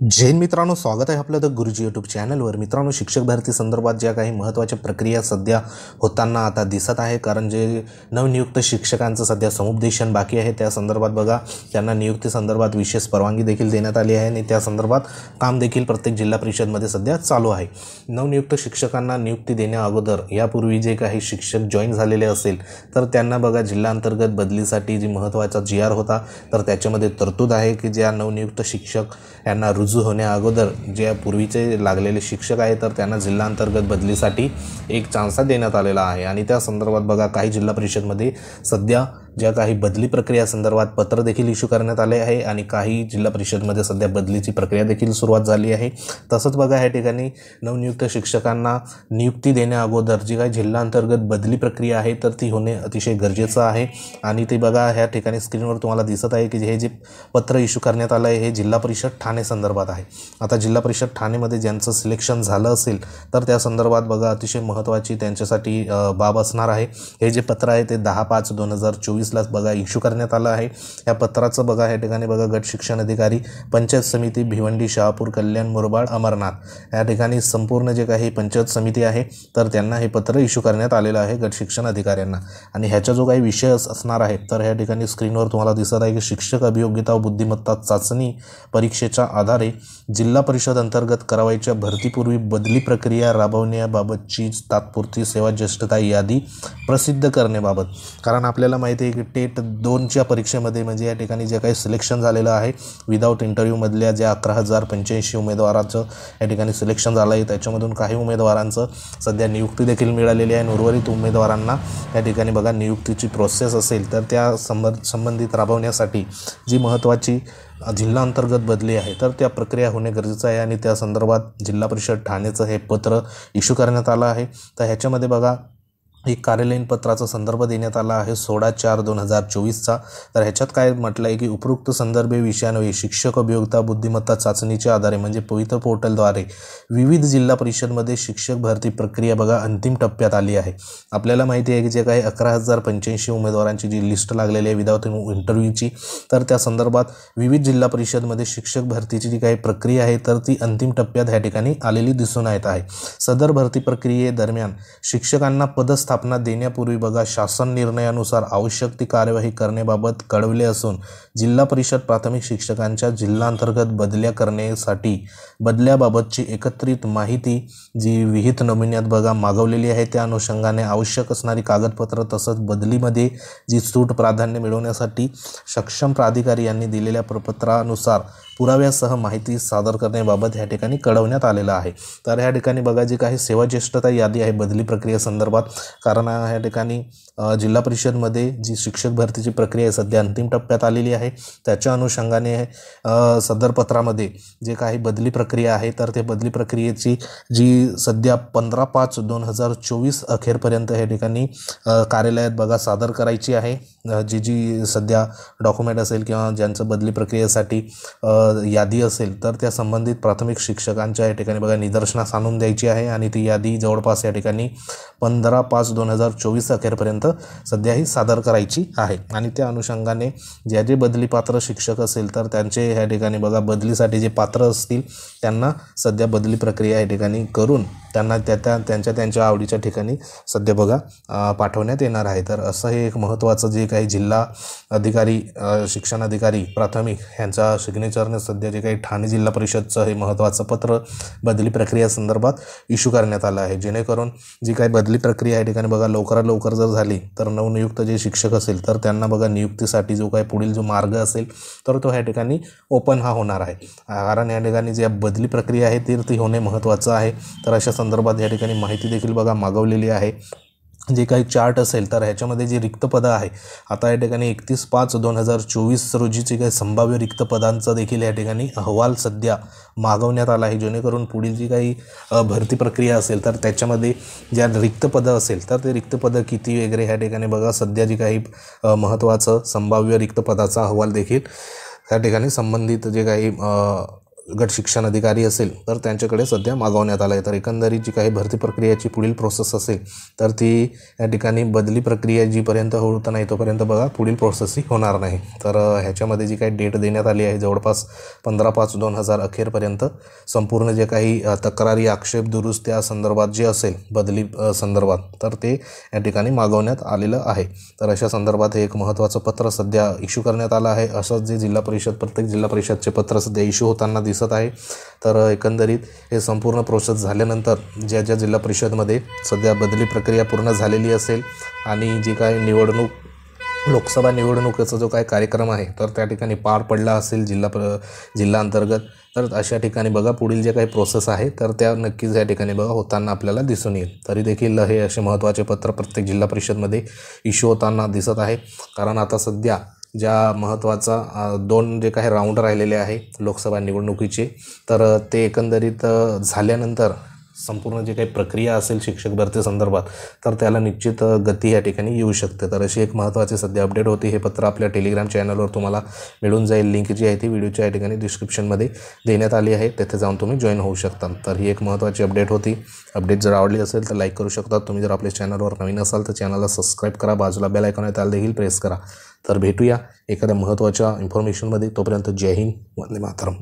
जैन मित्रांनो, स्वागत आहे आपलं द गुरुजी यूट्यूब चॅनलवर। मित्रांनो, शिक्षक भरती संदर्भात ज्या काही महत्त्वाच्या प्रक्रिया सध्या होताना आता दिसत आहे, कारण जे नवनियुक्त शिक्षकांचं सध्या समुपदेशन बाकी आहे त्या संदर्भात बघा, त्यांना नियुक्ती संदर्भात विशेष परवानगी देखील देण्यात आली आहे आणि त्या संदर्भात काम देखील प्रत्येक जिल्हा परिषदमध्ये सध्या चालू आहे। नवनियुक्त शिक्षकांना नियुक्ती देण्या अगोदर यापूर्वी जे काही शिक्षक जॉईन झालेले असेल तर त्यांना बघा जिल्हा अंतर्गत बदलीसाठी जी महत्त्वाचा GR होता तर त्याच्यामध्ये तरतूद आहे की ज्या नवनियुक्त शिक्षक यांना रुजू होण्या अगोदर जे पूर्वीचे लागलेले शिक्षक आहेत तर त्यांना जिल्हा अंतर्गत बदलीसाठी एक चान्स देण्यात आलेला आहे। आणि त्या संदर्भात बघा काही जिल्हा परिषदमध्ये सध्या ज्या काही बदली प्रक्रिया संदर्भात पत्र देखील इश्यू करण्यात आले आहे आणि काही जिल्हा परिषदमध्ये सध्या बदलीची प्रक्रिया देखील सुरुवात झाली आहे। तसंच बघा या ठिकाणी नवनियुक्त शिक्षकांना नियुक्ती देण्या अगोदर जी काही जिल्हा अंतर्गत बदली प्रक्रिया आहे तर ती होणे अतिशय गरजेचं आहे। आणि ते बघा ह्या ठिकाणी स्क्रीनवर तुम्हाला दिसत आहे की हे जे पत्र इश्यू करण्यात आलं आहे हे जिल्हा परिषद ठाणे संदर्भात आहे। आता जिल्हा परिषद ठाणेमध्ये ज्यांचं सिलेक्शन झालं असेल तर त्या संदर्भात बघा अतिशय महत्त्वाची त्यांच्यासाठी बाब असणार आहे। हे जे पत्र आहे ते 10/5/2024 ला बघा इश्यू करण्यात आलं आहे। या पत्राचं बघा या ठिकाणी बघा गट शिक्षण अधिकारी पंचायत समिती भिवंडी शहापूर कल्याण मुरबाड अमरनाथ या ठिकाणी संपूर्ण जे काही पंचायत समिती आहे तर त्यांना हे पत्र इश्यू करण्यात आलेलं आहे गट शिक्षण अधिकाऱ्यांना। आणि ह्याचा जो काही विषय असणार आहे तर ह्या ठिकाणी स्क्रीनवर तुम्हाला दिसत आहे की शिक्षक अभियोग्यता व बुद्धिमत्ता चाचणी परीक्षेच्या आधारे जिल्हा परिषद अंतर्गत करावयाच्या भरतीपूर्वी बदली प्रक्रिया राबवण्याबाबतची तात्पुरती सेवा ज्येष्ठता यादी प्रसिद्ध करण्याबाबत। कारण आपल्याला माहिती आहे की टेट 2च्या परीक्षेमध्ये म्हणजे या ठिकाणी जे काही सिलेक्शन झालेलं आहे विदाऊट इंटरव्ह्यूमधल्या ज्या 11,085 उमेदवारांचं या ठिकाणी सिलेक्शन झालं आहे त्याच्यामधून काही उमेदवारांचं सध्या नियुक्ती देखील मिळालेली आहे आणि उर्वरित उमेदवारांना या ठिकाणी बघा नियुक्तीची प्रोसेस असेल तर त्या संबंधित राबवण्यासाठी जी महत्त्वाची जिल्हा अंतर्गत बदली आहे तर त्या प्रक्रिया होणे गरजेचं आहे। आणि त्या संदर्भात जिल्हा परिषद ठाणेचं हे पत्र इश्यू करण्यात आलं आहे। तर ह्याच्यामध्ये बघा एक कार्यालयीन पत्राचा संदर्भ देण्यात आला आहे 16/4/2024 तर ह्याच्यात काय म्हटलं आहे की उपरोक्त संदर्भे विषयान्वये शिक्षक अभियोग्यता बुद्धिमत्ता चाचणीच्या आधारे म्हणजे पवित्र पोर्टलद्वारे विविध जिल्हा परिषदमध्ये शिक्षक भरती प्रक्रिया बघा अंतिम टप्प्यात आली आहे। आपल्याला माहिती आहे की जे काही 11,085 उमेदवारांची जी लिस्ट लागलेली आहे विदाऊट इंटरव्ह्यूची तर त्या संदर्भात विविध जिल्हा परिषदमध्ये शिक्षक भरतीची जी काही प्रक्रिया आहे तर ती अंतिम टप्प्यात ह्या ठिकाणी आलेली दिसून येत आहे। सदर भरती प्रक्रियेदरम्यान शिक्षकांना पदस्थापना देण्यापूर्वी बघा शासन निर्णयानुसार आवश्यक ती कार्यवाही करण्याबाबत कळवले असून जिल्हा परिषद प्राथमिक शिक्षकांच्या जिल्हा अंतर्गत बदल्या करण्यासाठी बदल्याबाबतची एकत्रित माहिती जी विहित नमुन्यात बघा मागवलेली आहे त्या अनुषंगाने आवश्यक असणारी कागदपत्र तसंच बदलीमध्ये जी सूट प्राधान्य मिळवण्यासाठी सक्षम प्राधिकारी यांनी दिलेल्या प्रपत्रानुसार पुराव्यासह माहिती सादर करण्याबाबत ह्या ठिकाणी कळवण्यात आलेलं आहे। तर ह्या ठिकाणी बघा जी काही सेवा ज्येष्ठता यादी आहे बदली प्रक्रिया संदर्भात, कारण ह्या ठिकाणी जिल्हा परिषदमध्ये जी शिक्षक भरतीची प्रक्रिया सध्या अंतिम टप्प्यात आलेली आहे त्याच्या अनुषंगाने सदर पत्रामध्ये जे काही बदली प्रक्रिया आहे तर ते बदली प्रक्रियेची जी सध्या 15/5/2024 अखेरपर्यंत ह्या ठिकाणी कार्यालयात बघा सादर करायची आहे। जी सध्या डॉक्युमेंट असेल किंवा ज्यांचं बदली प्रक्रियेसाठी यादी असेल तर त्या संबंधित प्राथमिक शिक्षकांच्या या ठिकाणी बघा निदर्शनास आणून द्यायची आहे आणि ती यादी जवळपास या ठिकाणी 15/5/2024 अखेरपर्यंत सध्या ही सादर करायची आहे। आणि त्या अनुषंगाने जे बदली पात्र शिक्षक असेल तर त्यांचे ह्या ठिकाणी बघा बदलीसाठी जे पात्र असतील त्यांना सध्या बदली प्रक्रिया या ठिकाणी करून त्यांना त्यांच्या आवडीच्या ठिकाणी सध्या बघा पाठवण्यात येणार आहे। तर असं हे एक महत्त्वाचं जे काही जिल्हा अधिकारी शिक्षण अधिकारी प्राथमिक यांच्या सिग्नेचरने सध्या जे काही ठाणे जिल्हा परिषदचं हे महत्त्वाचं पत्र बदली प्रक्रिया संदर्भात इश्यू करण्यात आलं आहे, जेणेकरून जी काही बदली प्रक्रिया या ठिकाणी बघा लवकरात लवकर जर झाली तर नवनियुक्त जे शिक्षक असेल तर त्यांना बघा नियुक्तीसाठी जो काही पुढील जो मार्ग असेल तर तो ह्या ठिकाणी ओपन होणार आहे। कारण या ठिकाणी जी बदली प्रक्रिया आहे ती होणे महत्त्वाचं आहे। तर अशा संदर्भात या ठिकाणी माहिती देखील बघा मागवलेली आहे। जे काही चार्ट असेल तर ह्याच्यामध्ये जी रिक्त पदं आहे आता या ठिकाणी 31/5/2024 रोजीची काही संभाव्य रिक्त पदांचा देखील या ठिकाणी अहवाल सध्या मागवण्यात आला आहे, जेणेकरून पुढील जी काही भरती प्रक्रिया असेल तर त्याच्यामध्ये ज्या रिक्त पदं असेल तर ते रिक्त पदं किती वगैरे ह्या ठिकाणी बघा सध्या जी काही महत्त्वाचं संभाव्य रिक्त पदाचा अहवाल देखील त्या ठिकाणी संबंधित जे काही गट शिक्षण अधिकारी असेल तर त्यांच्याकडे सध्या मागवण्यात आलं आहे. तर एकंदरीत जी काही भरती प्रक्रियेची पुढील प्रोसेस असेल तर ती या ठिकाणी बदली प्रक्रिया जीपर्यंत होत नाही तोपर्यंत बघा पुढील प्रोसेस ही होणार नाही. तर ह्याच्यामध्ये जी काही डेट देण्यात आली आहे जवळपास 15/5/2000 अखेरपर्यंत संपूर्ण जे काही तक्रारी आक्षेप दुरुस्त्या संदर्भात जे असेल बदली संदर्भात तर ते या ठिकाणी मागवण्यात आलेलं आहे. तर अशा संदर्भात हे एक महत्त्वाचं पत्र सध्या इश्यू करण्यात आलं आहे. असंच जे प्रत्येक जिल्हा परिषदचे पत्र सध्या इश्यू होताना दिसत आहे. तर एकंदरीत हे संपूर्ण प्रोसेस झाल्यानंतर ज्या जिल्हा परिषदमध्ये सध्या बदली प्रक्रिया पूर्ण झालेली असेल आणि जी काही लोकसभा निवडणुकीचा जो काही कार्यक्रम आहे तर त्या ठिकाणी पार पडला असेल जिल्हा अंतर्गत तर अशा ठिकाणी बघा पुढील जे काही प्रोसेस आहे तर त्या नक्कीच या ठिकाणी बघा होताना आपल्याला दिसून येईल. तरी देखील हे असे महत्त्वाचे पत्र प्रत्येक जिल्हा परिषदमध्ये इश्यू होताना दिसत आहे. कारण आता सध्या ज्या महत्त्वाचा 2 जे काही राऊंड राहिलेले आहे लोकसभा निवडणुकीचे तर ते एकंदरीत झाल्यानंतर संपूर्ण जे काही प्रक्रिया असेल शिक्षक भरती संदर्भात तर त्याला निश्चित गती या ठिकाणी येऊ शकते. तर अशी एक महत्त्वाची सध्या अपडेट होती. हे पत्र आपल्या टेलिग्राम चॅनलवर तुम्हाला मिळून जाईल. लिंक जी आहे ती व्हिडिओच्या या ठिकाणी डिस्क्रिप्शनमध्ये देण्यात आली आहे. तेथे जाऊन तुम्ही जॉईन होऊ शकता. तर ही एक महत्त्वाची अपडेट होती. अपडेट जर आवडली असेल तर लाईक करू शकता. तुम्ही जर आपल्या चॅनलवर नवीन असाल तर चॅनलला सबस्क्राईब करा. बाजूला बेल आयकॉन आहे त्याला देखील प्रेस करा. तर भेटूया एखाद्या महत्त्वाच्या इन्फॉर्मेशनमध्ये. तोपर्यंत जय हिंद, वंदे मातरम.